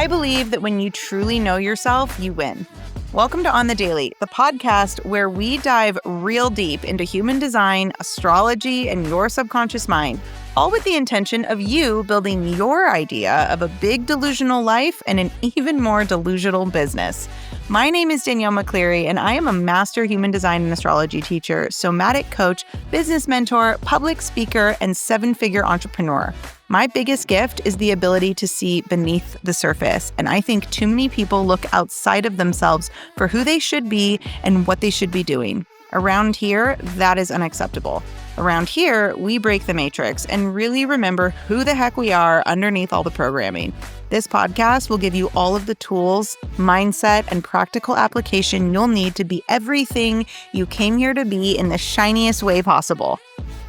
I believe that when you truly know yourself, you win. Welcome to On the Daily, the podcast where we dive real deep into human design, astrology, and your subconscious mind, all with the intention of you building your idea of a big delusional life and an even more delusional business. My name is Danielle McCleary, and I am a master human design and astrology teacher, somatic coach, business mentor, public speaker, and seven-figure entrepreneur. My biggest gift is the ability to see beneath the surface, and I think too many people look outside of themselves for who they should be and what they should be doing. Around here, that is unacceptable. Around here, we break the matrix and really remember who the heck we are underneath all the programming. This podcast will give you all of the tools, mindset, and practical application you'll need to be everything you came here to be in the shiniest way possible.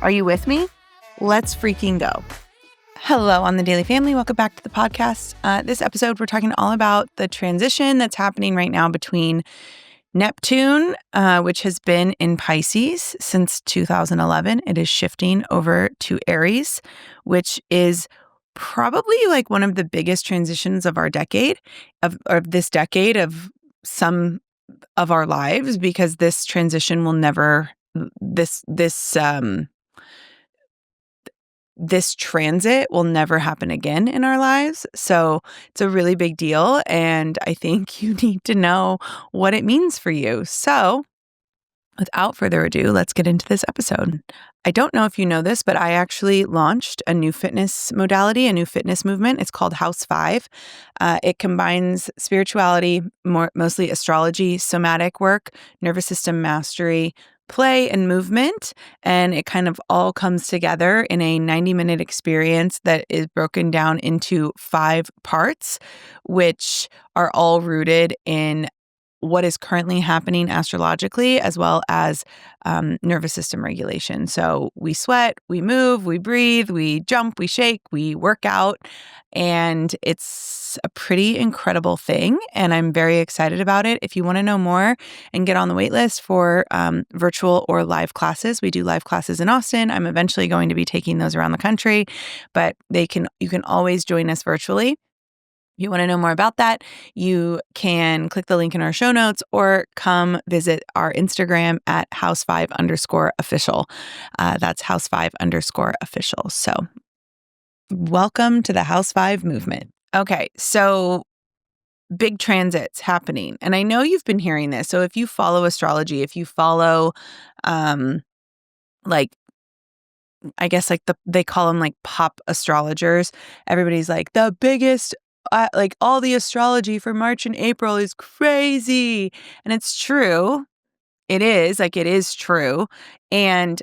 Are you with me? Let's freaking go. Hello, On the Daily family. Welcome back to the podcast. This episode, we're talking all about the transition that's happening right now between Neptune, which has been in Pisces since 2011. It is shifting over to Aries, which is probably like one of the biggest transitions of our decade, of this decade of some of our lives, because this transition will never, this transit will never happen again in our lives. So it's a really big deal. And I think you need to know what it means for you. So without further ado, let's get into this episode. I don't know if you know this, but I actually launched a new fitness modality, a new fitness movement. It's called House 5. It combines spirituality, mostly astrology, somatic work, nervous system mastery, play, and movement. And it kind of all comes together in a 90-minute experience that is broken down into 5 parts, which are all rooted in what is currently happening astrologically, as well as nervous system regulation. So we sweat, we move, we breathe, we jump, we shake, we work out, and it's a pretty incredible thing. And I'm very excited about it. If you want to know more and get on the wait list for virtual or live classes, we do live classes in Austin. I'm eventually going to be taking those around the country, but you can always join us virtually. If you want to know more about that, you can click the link in our show notes or come visit our Instagram at house5_official. That's house5_official. So welcome to the House 5 movement. Okay, so big transits happening. And I know you've been hearing this. So if you follow astrology, if you follow they call them like pop astrologers, everybody's like the biggest all the astrology for March and April is crazy. And it's true. It is true. And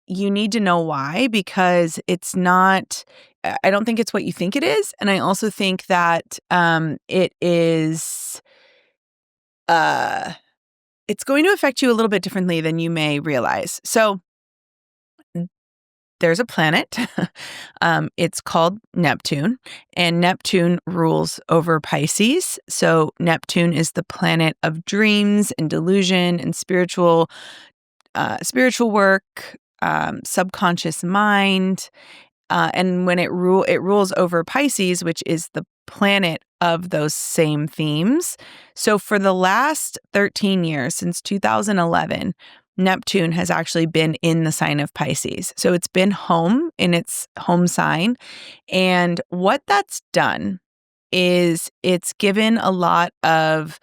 you need to know why, because it's not, I don't think it's what you think it is. And I also think that it is, it's going to affect you a little bit differently than you may realize. So there's a planet. It's called Neptune, and Neptune rules over Pisces. So Neptune is the planet of dreams and delusion and spiritual work, subconscious mind. And when it rules over Pisces, which is the planet of those same themes. So for the last 13 years, since 2011, Neptune has actually been in the sign of Pisces. So it's been home in its home sign. And what that's done is it's given a lot of,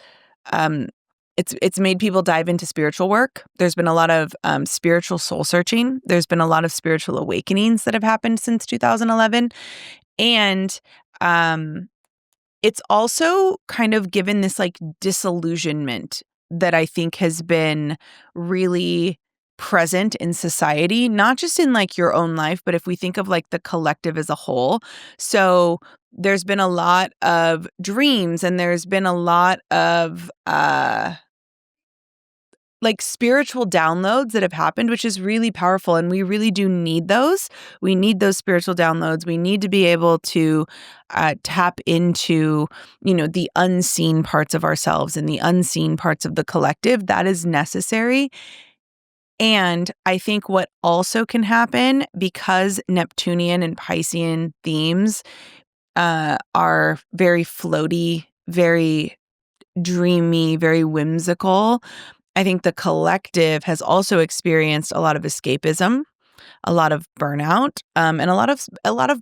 it's made people dive into spiritual work. There's been a lot of spiritual soul searching. There's been a lot of spiritual awakenings that have happened since 2011. And it's also kind of given this like disillusionment that I think has been really present in society, not just in like your own life, but if we think of like the collective as a whole. So there's been a lot of dreams, and there's been a lot of like spiritual downloads that have happened, which is really powerful. And we really do need those. We need those spiritual downloads. We need to be able to tap into, the unseen parts of ourselves and the unseen parts of the collective. That is necessary. And I think what also can happen, because Neptunian and Piscean themes are very floaty, very dreamy, very whimsical. I think the collective has also experienced a lot of escapism, a lot of burnout, and a lot of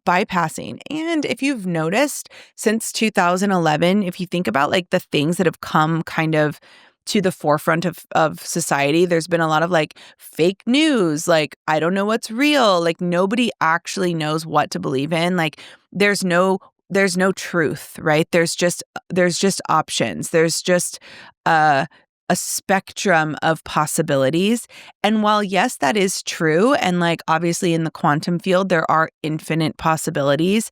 bypassing. And if you've noticed since 2011, if you think about like the things that have come kind of to the forefront of society, there's been a lot of like fake news, like I don't know what's real, like nobody actually knows what to believe in. Like there's no truth, right? There's just options. There's just uh a spectrum of possibilities. And while, yes, that is true, and like obviously in the quantum field, there are infinite possibilities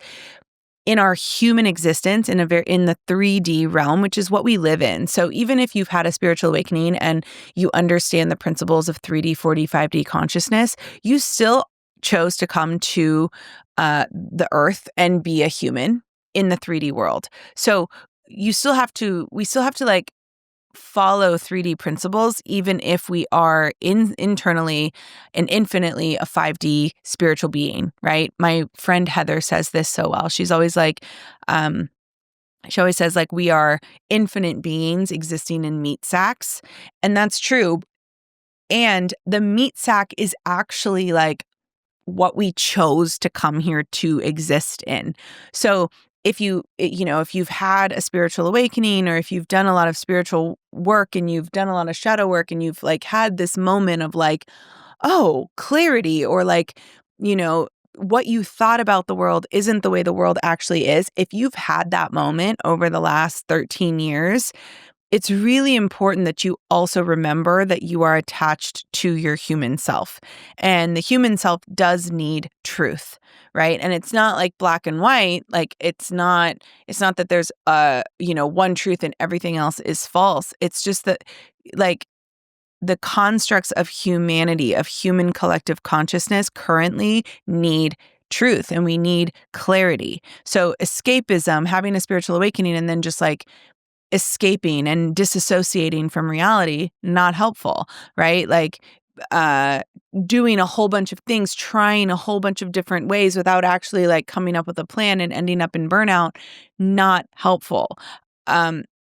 in our human existence in the 3D realm, which is what we live in. So even if you've had a spiritual awakening and you understand the principles of 3D, 4D, 5D consciousness, you still chose to come to the earth and be a human in the 3D world. So we still have to like follow 3D principles, even if we are internally and infinitely a 5D spiritual being, right? My friend Heather says this so well. Um, she always says, like, we are infinite beings existing in meat sacks. And that's true. And the meat sack is actually like what we chose to come here to exist in. So if you've had a spiritual awakening, or if you've done a lot of spiritual work and you've done a lot of shadow work and you've like had this moment of like, oh, clarity, or like, what you thought about the world isn't the way the world actually is. If you've had that moment over the last 13 years, it's really important that you also remember that you are attached to your human self. And the human self does need truth, right? And it's not like black and white. Like it's not that there's one truth and everything else is false. It's just that like the constructs of humanity, of human collective consciousness currently need truth, and we need clarity. So escapism, having a spiritual awakening and then just like escaping and disassociating from reality, not helpful, right? Like uh doing a whole bunch of things, trying a whole bunch of different ways without actually like coming up with a plan and ending up in burnout, not helpful.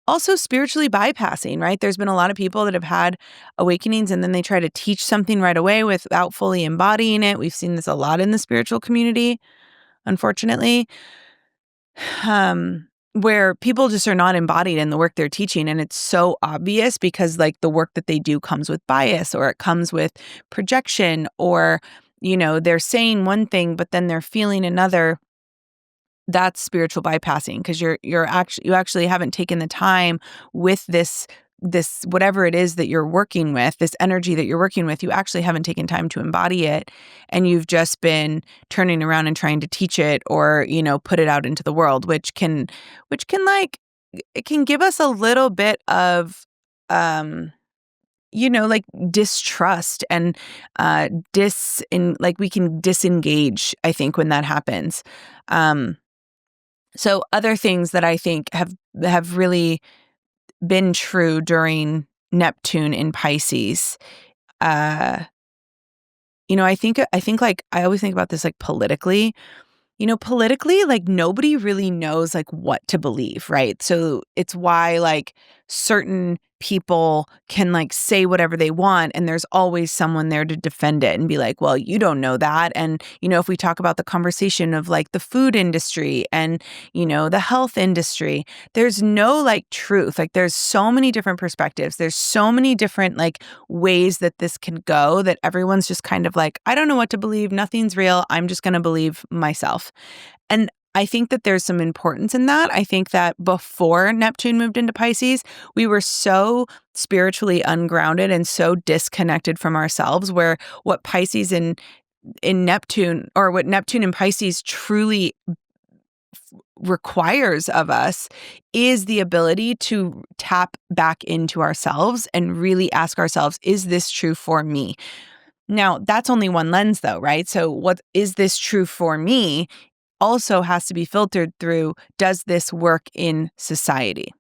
Also spiritually bypassing, right? There's been a lot of people that have had awakenings and then they try to teach something right away without fully embodying it. We've seen this a lot in the spiritual community, unfortunately, where people just are not embodied in the work they're teaching. And it's so obvious because like the work that they do comes with bias, or it comes with projection, or, they're saying one thing, but then they're feeling another. That's spiritual bypassing, because you actually haven't taken the time with this whatever it is that you're working with, this energy that you're working with. You actually haven't taken time to embody it, and you've just been turning around and trying to teach it, or put it out into the world, which can like it can give us a little bit of like distrust and like we can disengage, I think, when that happens. So other things that I think have really been true during Neptune in Pisces. Uh, I think like I always think about this like politically. Politically, like nobody really knows like what to believe, right? So it's why like certain people can like say whatever they want, and there's always someone there to defend it and be like, well, you don't know that. And, if we talk about the conversation of like the food industry and, the health industry, there's no like truth. Like there's so many different perspectives. There's so many different like ways that this can go, that everyone's just kind of like, I don't know what to believe. Nothing's real. I'm just going to believe myself. And I think that there's some importance in that. I think that before Neptune moved into Pisces, we were so spiritually ungrounded and so disconnected from ourselves, where what Pisces in Neptune, or what Neptune in Pisces truly requires of us, is the ability to tap back into ourselves and really ask ourselves, is this true for me? Now, that's only one lens though, right? So what is this true for me also has to be filtered through, does this work in society?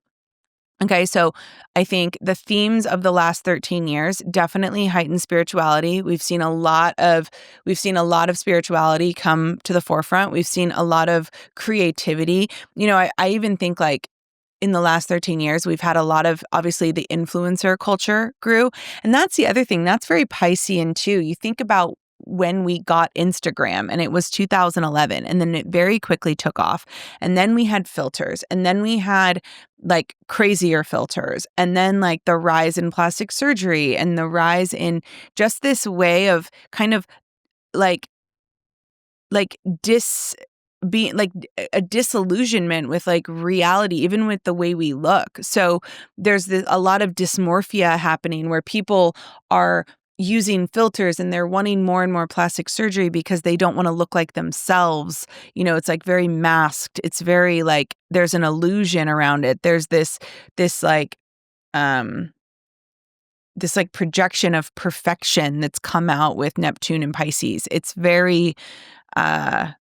Okay, so I think the themes of the last 13 years definitely heightened spirituality. We've seen a lot of spirituality come to the forefront. We've seen a lot of creativity. I even think like in the last 13 years, we've had a lot of, obviously, the influencer culture grew. And that's the other thing. That's very Piscean too. You think about when we got Instagram, and it was 2011, and then it very quickly took off. And then we had filters, and then we had like crazier filters, and then like the rise in plastic surgery and the rise in just this way of kind of like like dis being like a disillusionment with like reality, even with the way we look. So there's a lot of dysmorphia happening where people are using filters and they're wanting more and more plastic surgery because they don't want to look like themselves. It's like very masked. It's very like there's an illusion around it. There's this like um this like projection of perfection that's come out with Neptune and Pisces. It's very uh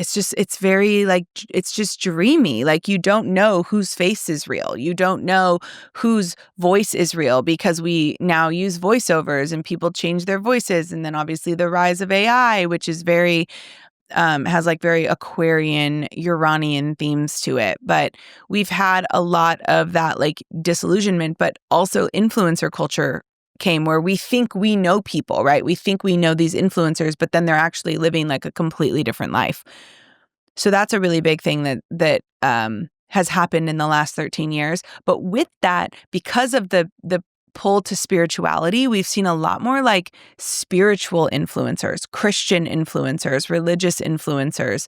it's very like, it's just dreamy. Like you don't know whose face is real. You don't know whose voice is real because we now use voiceovers and people change their voices. And then obviously the rise of AI, which is very, has like very Aquarian, Uranian themes to it. But we've had a lot of that like disillusionment, but also influencer culture came where we think we know people, right? We think we know these influencers, but then they're actually living like a completely different life. So that's a really big thing that has happened in the last 13 years. But with that, because of the pull to spirituality, we've seen a lot more like spiritual influencers, Christian influencers, religious influencers,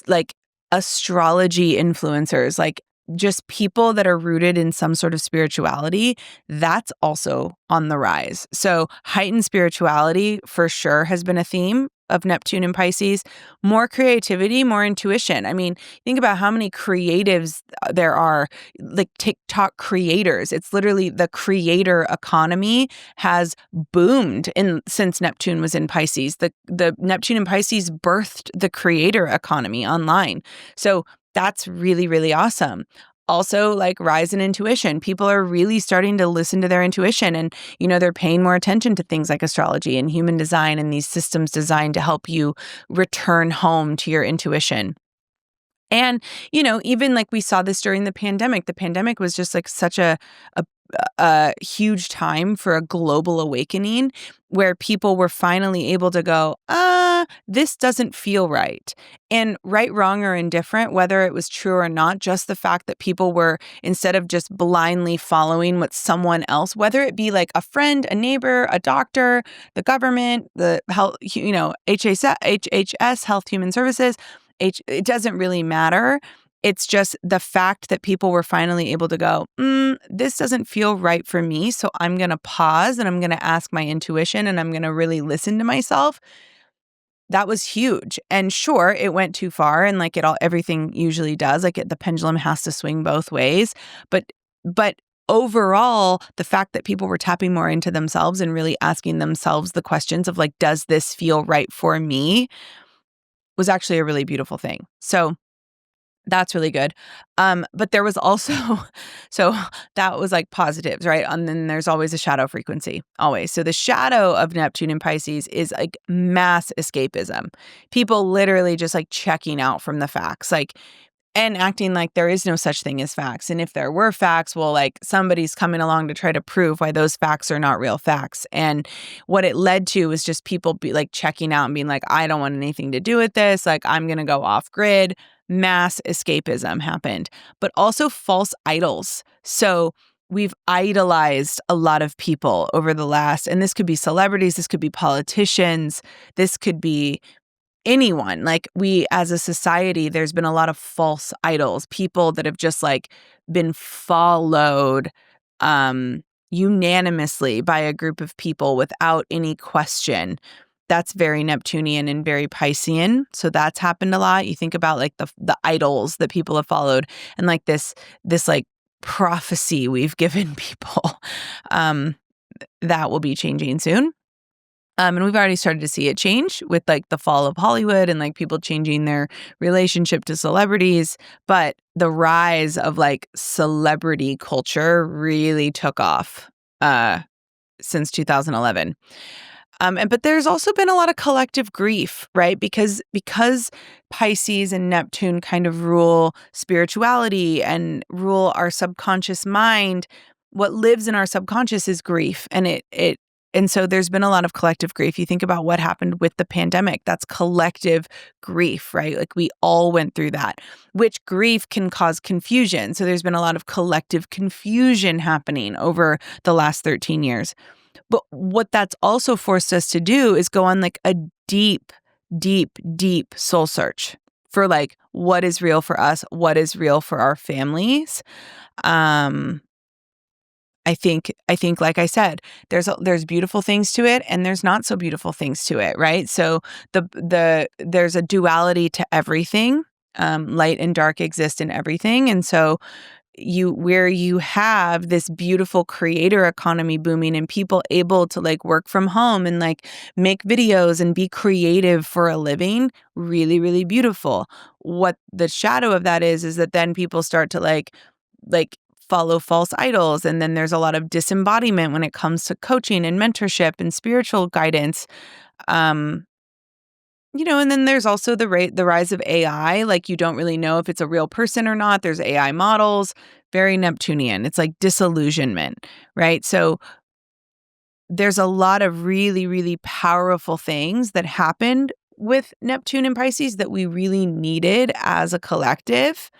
like astrology influencers, like just people that are rooted in some sort of spirituality. That's also on the rise. So heightened spirituality for sure has been a theme of Neptune and Pisces. More creativity, more intuition. I mean, think about how many creatives there are, like TikTok creators. It's literally the creator economy has boomed since Neptune was in Pisces. The Neptune and Pisces birthed the creator economy online. So that's really, really awesome. Also, like rise in intuition. People are really starting to listen to their intuition, and they're paying more attention to things like astrology and human design and these systems designed to help you return home to your intuition. And, even like we saw this during the pandemic. The pandemic was just like such a huge time for a global awakening where people were finally able to go, this doesn't feel right. And right, wrong, or indifferent, whether it was true or not, just the fact that people were, instead of just blindly following what someone else, whether it be like a friend, a neighbor, a doctor, the government, the health, HHS, Health Human Services, it doesn't really matter. It's just the fact that people were finally able to go, this doesn't feel right for me. So I'm going to pause and I'm going to ask my intuition and I'm going to really listen to myself. That was huge. And sure, it went too far, and like everything usually does. Like the pendulum has to swing both ways. But overall, the fact that people were tapping more into themselves and really asking themselves the questions of like, does this feel right for me, was actually a really beautiful thing. So that's really good. But there was also, so that was like positives, right? And then there's always a shadow frequency, always. So the shadow of Neptune and Pisces is like mass escapism. People literally just like checking out from the facts, like, and acting like there is no such thing as facts. And if there were facts, well, like somebody's coming along to try to prove why those facts are not real facts. And what it led to was just people be like checking out and being like, I don't want anything to do with this. Like, I'm going to go off grid. Mass escapism happened, but also false idols. So we've idolized a lot of people over the last, and this could be celebrities, this could be politicians, this could be anyone. Like we, as a society, there's been a lot of false idols, people that have just like been followed unanimously by a group of people without any question. That's very Neptunian and very Piscean. So that's happened a lot. You think about like the idols that people have followed, and like this like prophecy we've given people. That will be changing soon. And we've already started to see it change with like the fall of Hollywood and like people changing their relationship to celebrities. But the rise of like celebrity culture really took off uh, since 2011. But there's also been a lot of collective grief, right? Because Pisces and Neptune kind of rule spirituality and rule our subconscious mind. What lives in our subconscious is grief, and so there's been a lot of collective grief. You think about what happened with the pandemic. That's collective grief, right? Like we all went through that, which grief can cause confusion. So there's been a lot of collective confusion happening over the last 13 years. But what that's also forced us to do is go on like a deep, deep, deep soul search for like what is real for us, what is real for our families. Um, I think like I said, there's beautiful things to it and there's not so beautiful things to it, right? So there's a duality to everything. Light and dark exist in everything. And so where you have this beautiful creator economy booming and people able to like work from home and like make videos and be creative for a living, really, really beautiful. What the shadow of that is that then people start to like follow false idols. And then there's a lot of disembodiment when it comes to coaching and mentorship and spiritual guidance. Um, and then there's also the rise of AI. Like you don't really know if it's a real person or not. There's AI models, very Neptunian. It's like disillusionment, right? So there's a lot of really, really powerful things that happened with Neptune and Pisces that we really needed as a collective.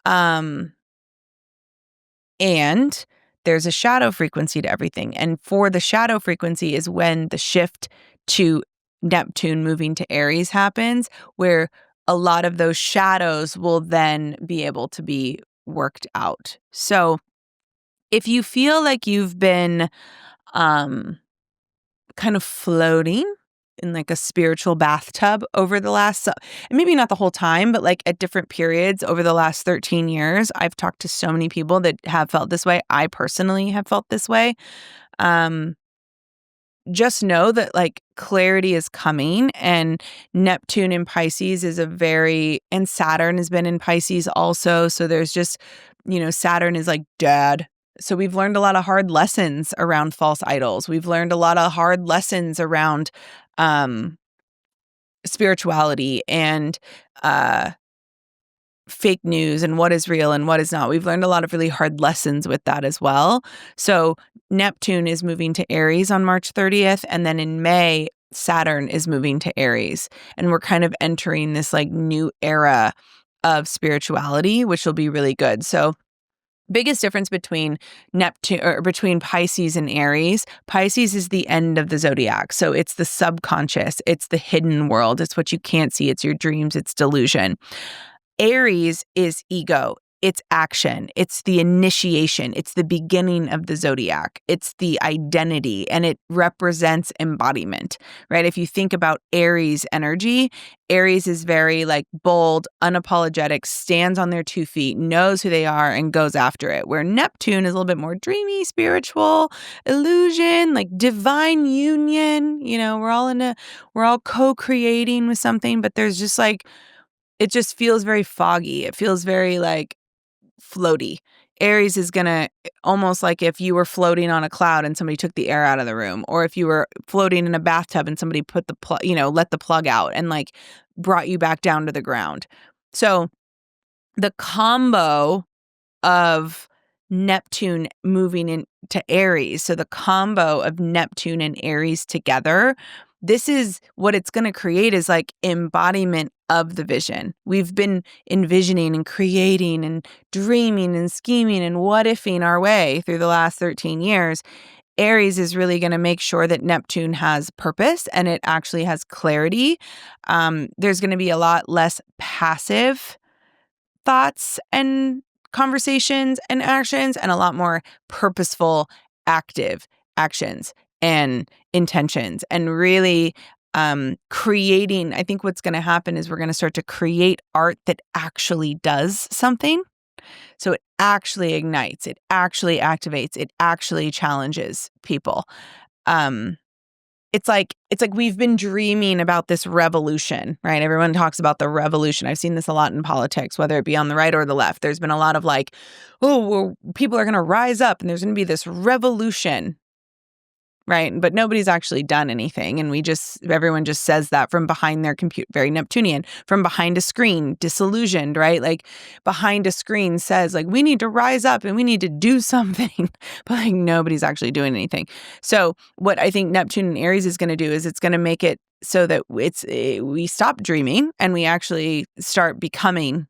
Um, and there's a shadow frequency to everything. And for the shadow frequency is when the shift to Neptune moving to Aries happens, where a lot of those shadows will then be able to be worked out. So if you feel like you've been um, kind of floating in like a spiritual bathtub over the last, maybe not the whole time, but like at different periods over the last 13 years, I've talked to so many people that have felt this way. I personally have felt this way. Um, just know that like clarity is coming, and Neptune in Pisces is and Saturn has been in Pisces also. So there's just, Saturn is like dad. So we've learned a lot of hard lessons around false idols. We've learned a lot of hard lessons around um, spirituality and uh, fake news and what is real and what is not. We've learned a lot of really hard lessons with that as well. So Neptune is moving to Aries on March 30th. And then in May, Saturn is moving to Aries. And we're kind of entering this like new era of spirituality, which will be really good. So biggest difference between between Pisces and Aries. Pisces is the end of the zodiac. So it's the subconscious, it's the hidden world, it's what you can't see, it's your dreams, it's delusion. Aries is ego. It's action. It's the initiation. It's the beginning of the zodiac. It's the identity, and it represents embodiment, right? If you think about Aries energy, Aries is very like bold, unapologetic, stands on their 2 feet, knows who they are, and goes after it. Where Neptune is a little bit more dreamy, spiritual, illusion, like divine union. We're all co-creating with something, but there's just like, it just feels very foggy. It feels very like floaty. Aries is gonna almost like if you were floating on a cloud and somebody took the air out of the room, or if you were floating in a bathtub and somebody put let the plug out and like brought you back down to the ground. So the combo of Neptune moving into Aries, so the combo of Neptune and Aries together, this is what it's going to create is like embodiment of the vision. We've been envisioning and creating and dreaming and scheming and what ifing our way through the last 13 years. Aries is really going to make sure that Neptune has purpose and it actually has clarity. There's going to be a lot less passive thoughts and conversations and actions, and a lot more purposeful, active actions and intentions, and really creating. I think what's going to happen is we're going to start to create art that actually does something. So it actually ignites, it actually activates, it actually challenges people. Um, it's like we've been dreaming about this revolution, right? Everyone talks about the revolution. I've seen this a lot in politics, whether it be on the right or the left. There's been a lot of like, oh, well, people are going to rise up and there's going to be this revolution, right? But nobody's actually done anything. And everyone just says that from behind their computer, very Neptunian, from behind a screen, disillusioned, right? Like behind a screen says like, we need to rise up and we need to do something, but like nobody's actually doing anything. So what I think Neptune and Aries is going to do is it's going to make it so that we stop dreaming and we actually start becoming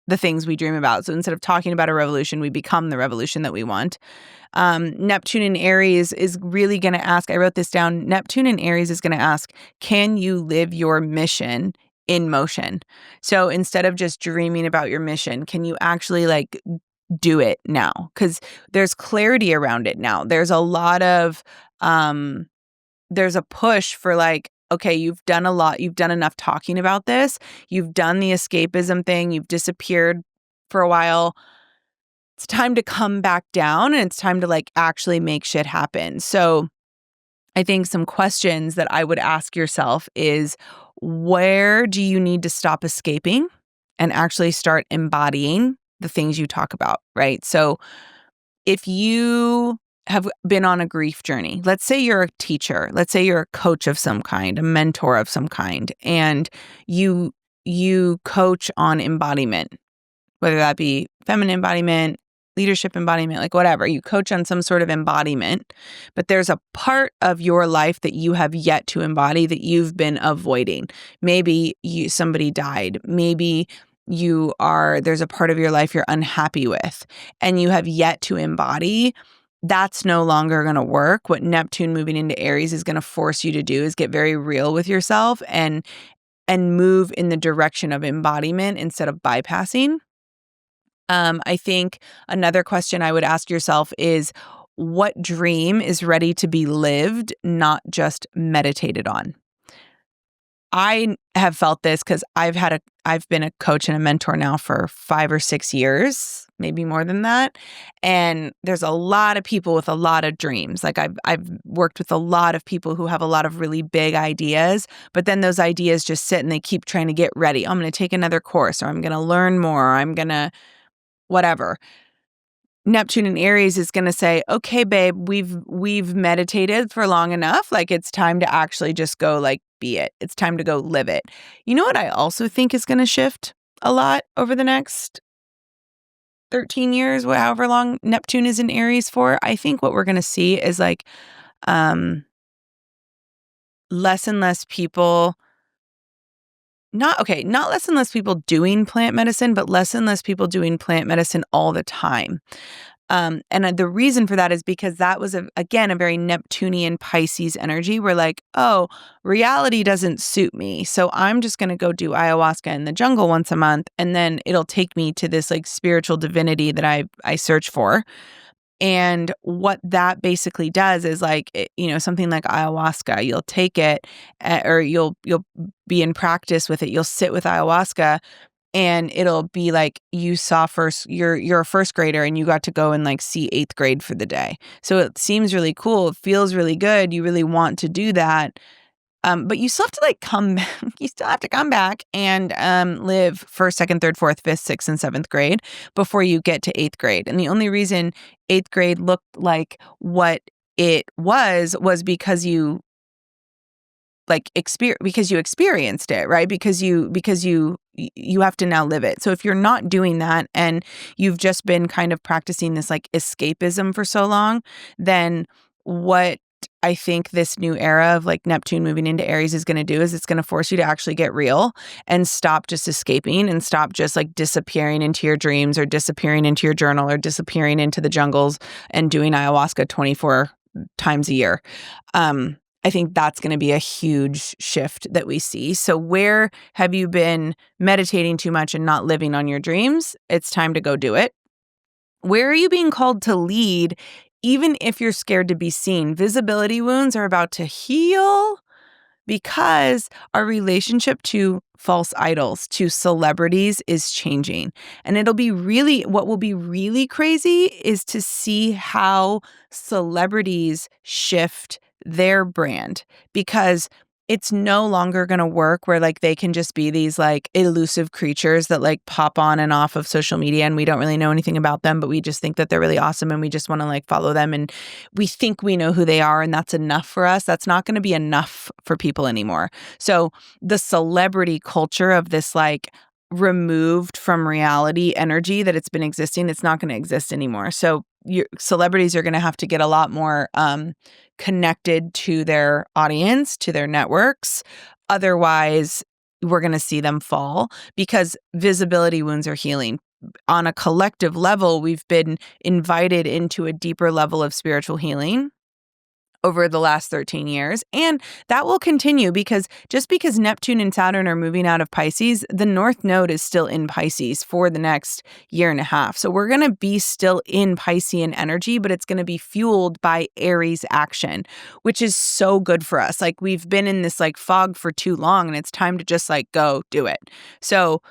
the things we dream about. So instead of talking about a revolution, we become the revolution that we want. Neptune in Aries is really going to ask, I wrote this down, Neptune in Aries is going to ask, can you live your mission in motion? So instead of just dreaming about your mission, can you actually like do it now? Because there's clarity around it now. There's a lot of, there's a push for like, okay, you've done a lot. You've done enough talking about this. You've done the escapism thing. You've disappeared for a while. It's time to come back down and it's time to like actually make shit happen. So I think some questions that I would ask yourself is, where do you need to stop escaping and actually start embodying the things you talk about, right? So if you have been on a grief journey, let's say you're a teacher, let's say you're a coach of some kind, a mentor of some kind, and you coach on embodiment, whether that be feminine embodiment, leadership embodiment, like whatever, you coach on some sort of embodiment, but there's a part of your life that you have yet to embody that you've been avoiding. Maybe somebody died. Maybe there's a part of your life you're unhappy with and you have yet to embody. That's no longer going to work. What Neptune moving into Aries is going to force you to do is get very real with yourself and move in the direction of embodiment instead of bypassing. I think another question I would ask yourself is, what dream is ready to be lived, not just meditated on? I have felt this because I've been a coach and a mentor now for 5 or 6 years, maybe more than that. And there's a lot of people with a lot of dreams. Like I've worked with a lot of people who have a lot of really big ideas, but then those ideas just sit and they keep trying to get ready. I'm going to take another course, or I'm going to learn more, or I'm going to whatever. Neptune in Aries is going to say, okay, babe, we've meditated for long enough. Like it's time to actually just go like be it. It's time to go live it. You know what I also think is going to shift a lot over the next 13 years, however long Neptune is in Aries for? I think what we're going to see is like less and less people not less and less people doing plant medicine, but less and less people doing plant medicine all the time. And the reason for that is because that was, again, a very Neptunian Pisces energy where like, oh, reality doesn't suit me. So I'm just going to go do ayahuasca in the jungle once a month. And then it'll take me to this like spiritual divinity that I search for. And what that basically does is like, something like ayahuasca, you'll take it or you'll be in practice with it. You'll sit with ayahuasca and it'll be like you saw you're a first grader and you got to go and like see 8th grade for the day. So it seems really cool. It feels really good. You really want to do that. But you still have to like come back. You still have to come back and live 1st, 2nd, 3rd, 4th, 5th, 6th, and 7th grade before you get to 8th grade. And the only reason 8th grade looked like what it was because you because you experienced it, right? Because you have to now live it. So if you're not doing that and you've just been kind of practicing this like escapism for so long, then what I think this new era of like Neptune moving into Aries is going to do is it's going to force you to actually get real and stop just escaping and stop just like disappearing into your dreams or disappearing into your journal or disappearing into the jungles and doing ayahuasca 24 times a year. I think that's going to be a huge shift that we see. So where have you been meditating too much and not living on your dreams? It's time to go do it. Where are you being called to lead, even if you're scared to be seen? Visibility wounds are about to heal because our relationship to false idols, to celebrities is changing. And what will be really crazy is to see how celebrities shift their brand, because it's no longer going to work where like they can just be these like elusive creatures that like pop on and off of social media and we don't really know anything about them, but we just think that they're really awesome and we just want to like follow them and we think we know who they are and that's enough for us. That's not going to be enough for people anymore. So the celebrity culture of this like removed from reality energy that it's been existing, it's not going to exist anymore. So your celebrities are going to have to get a lot more connected to their audience, to their networks. Otherwise, we're going to see them fall because visibility wounds are healing. On a collective level, we've been invited into a deeper level of spiritual healing over the last 13 years. And that will continue because just because Neptune and Saturn are moving out of Pisces, the North Node is still in Pisces for the next year and a half. So we're going to be still in Piscean energy, but it's going to be fueled by Aries action, which is so good for us. Like we've been in this like fog for too long and it's time to just like go do it. So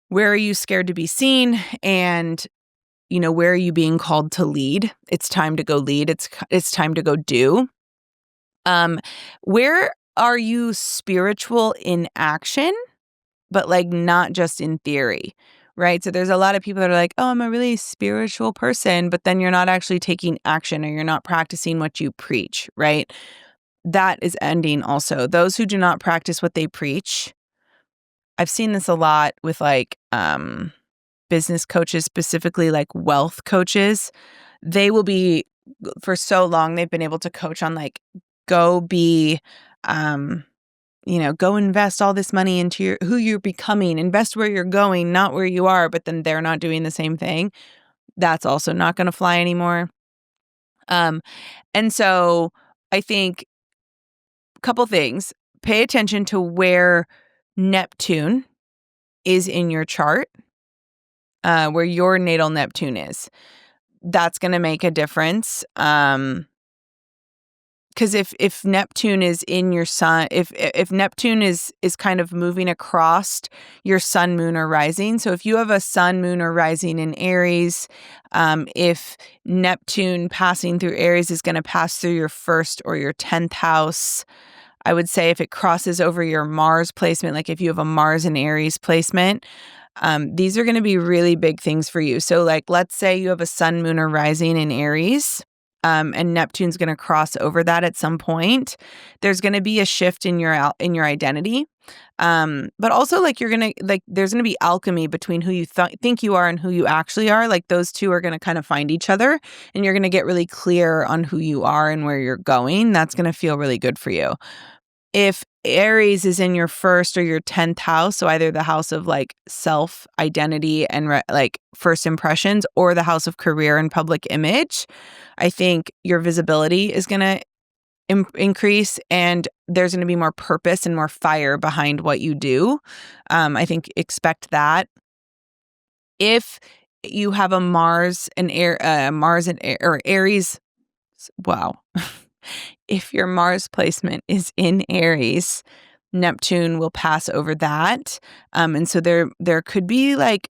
where are you scared to be seen? And where are you being called to lead? It's time to go lead. It's time to go do. Where are you spiritual in action, but like not just in theory, right? So there's a lot of people that are like, oh, I'm a really spiritual person, but then you're not actually taking action or you're not practicing what you preach, right? That is ending also. Those who do not practice what they preach, I've seen this a lot with like, business coaches, specifically like wealth coaches. They will be, for so long, they've been able to coach on like, go be, go invest all this money into who you're becoming, invest where you're going, not where you are, but then they're not doing the same thing. That's also not going to fly anymore. And so I think a couple things, pay attention to where Neptune is in your chart. Where your natal Neptune is. That's going to make a difference. Because if Neptune is in your sun, if Neptune is kind of moving across your sun, moon, or rising. So if you have a sun, moon, or rising in Aries, if Neptune passing through Aries is going to pass through your first or your 10th house, I would say if it crosses over your Mars placement, like if you have a Mars and Aries placement, these are going to be really big things for you. So like, let's say you have a sun, moon, or rising in Aries, and Neptune's going to cross over that at some point. There's going to be a shift in your identity. But also like there's going to be alchemy between who you think you are and who you actually are. Like those two are going to kind of find each other and you're going to get really clear on who you are and where you're going. That's going to feel really good for you. If Aries is in your first or your 10th house, so either the house of like self identity and like first impressions or the house of career and public image, I think your visibility is going to increase and there's going to be more purpose and more fire behind what you do. I think expect that. If you have a Mars and or Aries, wow. If your Mars placement is in Aries, Neptune will pass over that. And so there could be like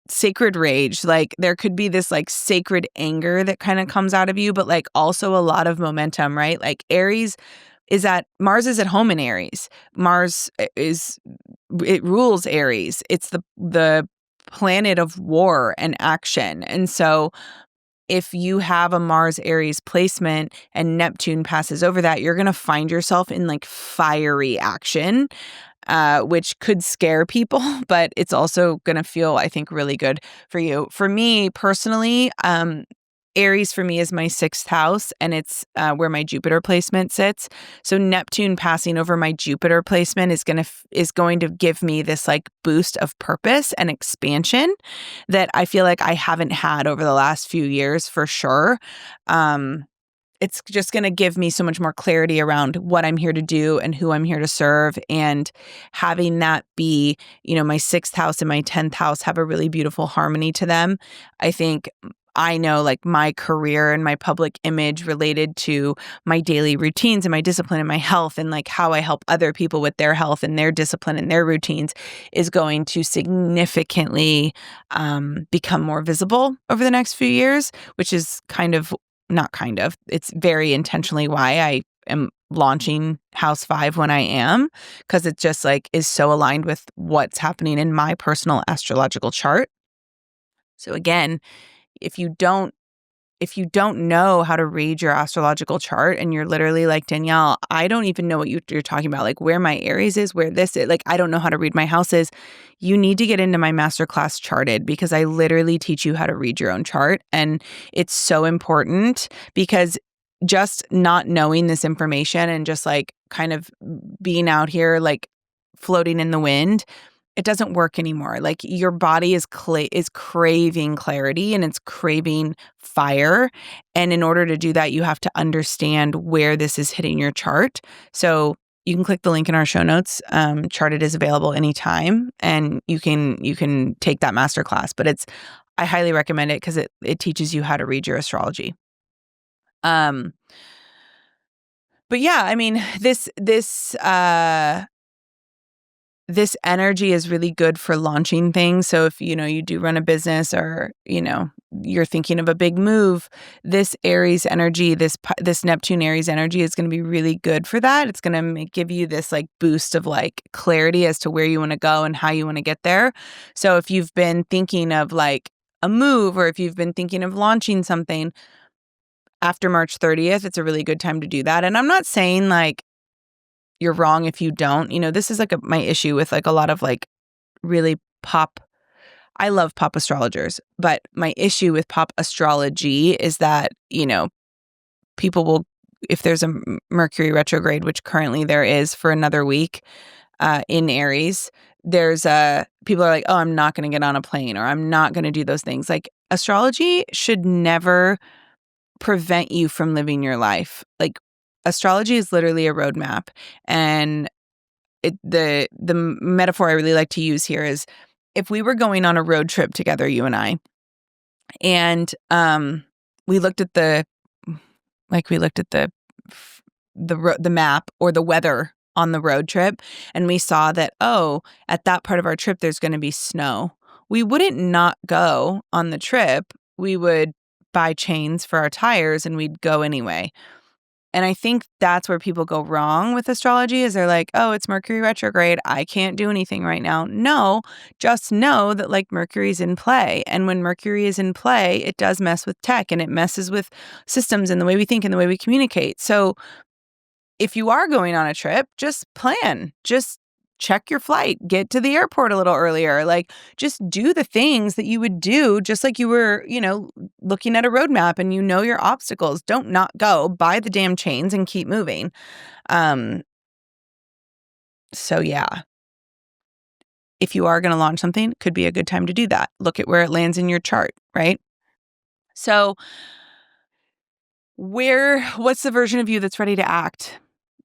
sacred rage, like there could be this like sacred anger that kind of comes out of you, but like also a lot of momentum, right? Like Mars is at home in Aries. It rules Aries. It's the planet of war and action. And so if you have a Mars Aries placement and Neptune passes over that, you're going to find yourself in like fiery action, which could scare people, but it's also going to feel, I think, really good for you. For me personally, Aries for me is my 6th house and it's where my Jupiter placement sits. So Neptune passing over my Jupiter placement is going to give me this like boost of purpose and expansion that I feel like I haven't had over the last few years for sure. It's just going to give me so much more clarity around what I'm here to do and who I'm here to serve. And having that be, my 6th house and my 10th house have a really beautiful harmony to them. I think I know like my career and my public image related to my daily routines and my discipline and my health and like how I help other people with their health and their discipline and their routines is going to significantly become more visible over the next few years, which is it's very intentionally why I am launching house 5 when I am, because it just like is so aligned with what's happening in my personal astrological chart. So again, if you don't know how to read your astrological chart and you're literally like, Danielle, I don't even know what you're talking about, like where my Aries is, where this is, like I don't know how to read my houses, you need to get into my masterclass Charted, because I literally teach you how to read your own chart. And it's so important, because just not knowing this information and just like kind of being out here like floating in the wind, it doesn't work anymore. Like your body is craving clarity and it's craving fire. And in order to do that, you have to understand where this is hitting your chart. So you can click the link in our show notes. Charted is available anytime, and you can take that masterclass. But I highly recommend it because it teaches you how to read your astrology. But yeah, I mean, this energy is really good for launching things. So if, you do run a business, or, you're thinking of a big move, this Aries energy, this Neptune Aries energy is going to be really good for that. It's going to give you this like boost of like clarity as to where you want to go and how you want to get there. So if you've been thinking of like a move, or if you've been thinking of launching something after March 30th, it's a really good time to do that. And I'm not saying like you're wrong if you don't. This is like my issue with like a lot of like really I love pop astrologers, but my issue with pop astrology is that, people will, if there's a Mercury retrograde, which currently there is for another week in Aries, people are like, oh, I'm not going to get on a plane, or I'm not going to do those things. Like astrology should never prevent you from living your life. Like astrology is literally a roadmap. And the metaphor I really like to use here is, if we were going on a road trip together, you and I, and we looked at the map or the weather on the road trip, and we saw that, oh, at that part of our trip there's going to be snow. We wouldn't not go on the trip. We would buy chains for our tires and we'd go anyway. And I think that's where people go wrong with astrology, is they're like, oh, it's Mercury retrograde, I can't do anything right now. No, just know that like Mercury's in play. And when Mercury is in play, it does mess with tech, and it messes with systems and the way we think and the way we communicate. So if you are going on a trip, just plan. Just check your flight, get to the airport a little earlier, like just do the things that you would do, just like you were, looking at a roadmap and your obstacles. Don't not go, buy the damn chains and keep moving. So yeah, if you are going to launch something, could be a good time to do that. Look at where it lands in your chart, right? So what's the version of you that's ready to act?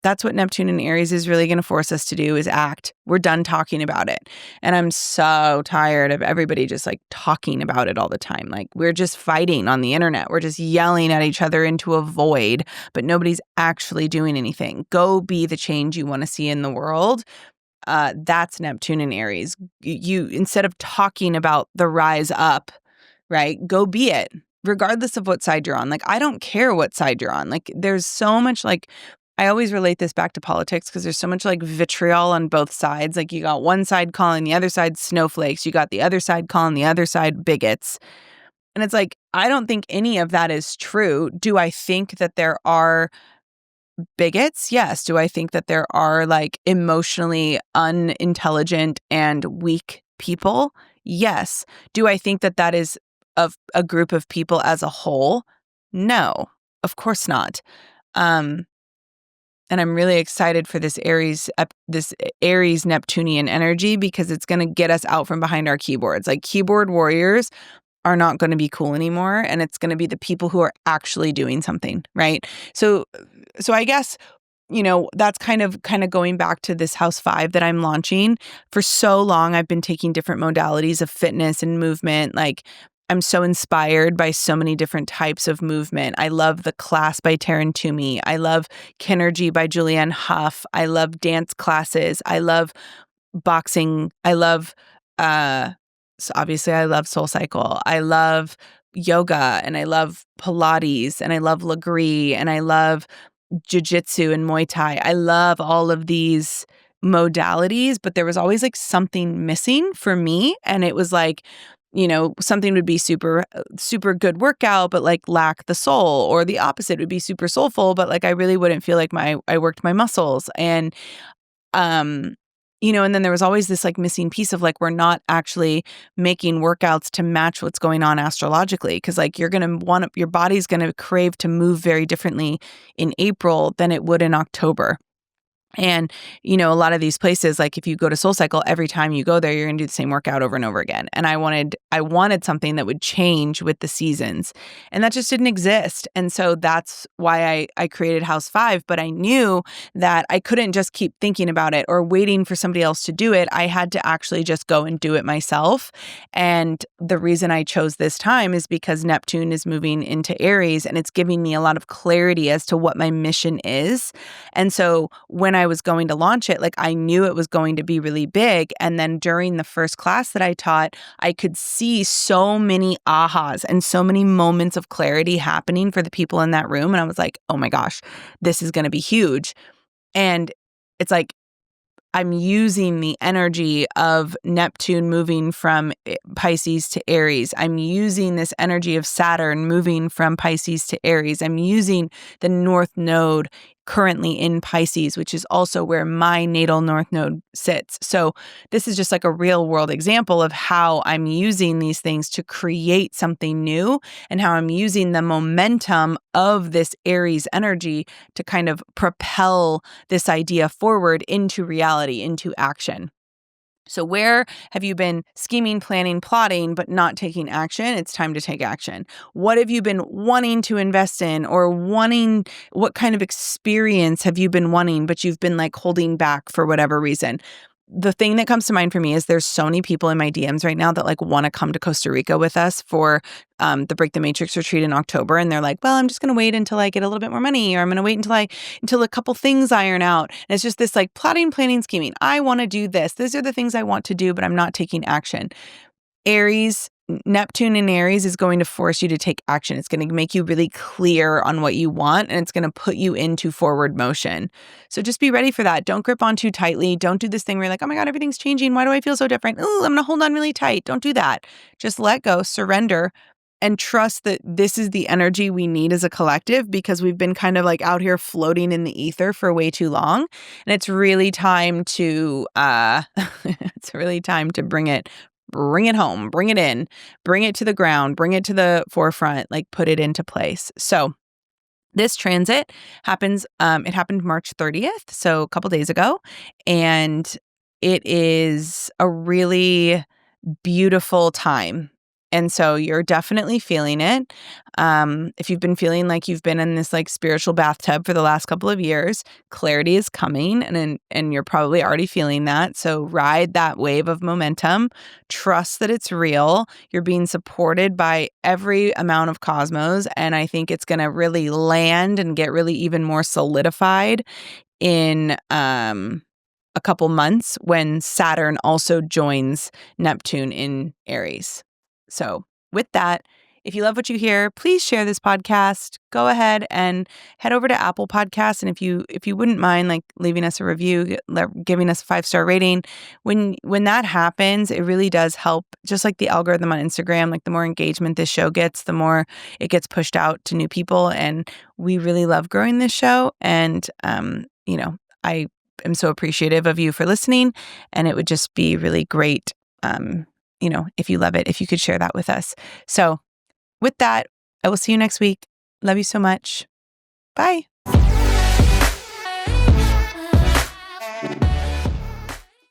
That's what Neptune and Aries is really going to force us to do, is act. We're done talking about it. And I'm so tired of everybody just like talking about it all the time. Like we're just fighting on the internet. We're just yelling at each other into a void, but nobody's actually doing anything. Go be the change you want to see in the world. That's Neptune and Aries. You, instead of talking about the rise up, right? Go be it, regardless of what side you're on. Like, I don't care what side you're on. Like, there's so much like, I always relate this back to politics, because there's so much like vitriol on both sides. Like you got one side calling the other side snowflakes. You got the other side calling the other side bigots. And it's like, I don't think any of that is true. Do I think that there are bigots? Yes. Do I think that there are like emotionally unintelligent and weak people? Yes. Do I think that that is of a group of people as a whole? No, of course not. And I'm really excited for this Aries Neptunian energy, because it's going to get us out from behind our keyboards. Like keyboard warriors are not going to be cool anymore, and it's going to be the people who are actually doing something, right? So I guess, that's kind of going back to this house 5 that I'm launching. For so long, I've been taking different modalities of fitness and movement. Like I'm so inspired by so many different types of movement. I love The Class by Taryn Toomey. I love Kinergy by Julianne Hough. I love dance classes. I love boxing. I love, so obviously I love SoulCycle. I love yoga, and I love Pilates, and I love Legree, and I love jiu-jitsu and Muay Thai. I love all of these modalities, but there was always like something missing for me. And it was like, something would be super good workout, but like lack the soul, or the opposite would be super soulful, but like I really wouldn't feel like I worked my muscles. Um, and then there was always this like missing piece of like, we're not actually making workouts to match what's going on astrologically. Cause like your body's going to crave to move very differently in April than it would in October. And, a lot of these places, like if you go to SoulCycle, every time you go there, you're going to do the same workout over and over again. And I wanted something that would change with the seasons, and that just didn't exist. And so that's why I created House 5. But I knew that I couldn't just keep thinking about it or waiting for somebody else to do it. I had to actually just go and do it myself. And the reason I chose this time is because Neptune is moving into Aries, and it's giving me a lot of clarity as to what my mission is. And so when I was going to launch it, like I knew it was going to be really big. And then during the first class that I taught, I could see so many ahas and so many moments of clarity happening for the people in that room. And I was like, oh my gosh, this is going to be huge. And it's like, I'm using the energy of Neptune moving from Pisces to Aries. I'm using this energy of Saturn moving from Pisces to Aries. I'm using the North Node currently in Pisces, which is also where my natal North Node sits. So this is just like a real world example of how I'm using these things to create something new, and how I'm using the momentum of this Aries energy to kind of propel this idea forward into reality, into action. So where have you been scheming, planning, plotting, but not taking action? It's time to take action. What have you been wanting to invest in, or what kind of experience have you been wanting, but you've been like holding back for whatever reason? The thing that comes to mind for me is there's so many people in my DMs right now that like want to come to Costa Rica with us for the Break the Matrix retreat in October. And they're like, well, I'm just going to wait until I get a little bit more money, or I'm going to wait until a couple things iron out. And it's just this like plotting, planning, scheming. I want to do this. These are the things I want to do, but I'm not taking action. Neptune in Aries is going to force you to take action. It's going to make you really clear on what you want, and it's going to put you into forward motion. So just be ready for that. Don't grip on too tightly. Don't do this thing where you're like, oh my God, everything's changing. Why do I feel so different? Oh, I'm going to hold on really tight. Don't do that. Just let go, surrender, and trust that this is the energy we need as a collective, because we've been kind of like out here floating in the ether for way too long. And it's really time to, bring it home, bring it in, bring it to the ground, bring it to the forefront, like put it into place. So this transit happens, it happened March 30th, so a couple days ago, and it is a really beautiful time. And so you're definitely feeling it. If you've been feeling like you've been in this like spiritual bathtub for the last couple of years, clarity is coming, and you're probably already feeling that. So ride that wave of momentum. Trust that it's real. You're being supported by every amount of cosmos, and I think it's going to really land and get really even more solidified in a couple months when Saturn also joins Neptune in Aries. So with that, if you love what you hear, please share this podcast. Go ahead and head over to Apple Podcasts. And if you wouldn't mind like leaving us a review, giving us a 5-star rating, when that happens, it really does help. Just like the algorithm on Instagram, like the more engagement this show gets, the more it gets pushed out to new people. And we really love growing this show. And, I am so appreciative of you for listening. And it would just be really great, if you love it, if you could share that with us. So with that, I will see you next week. Love you so much. Bye.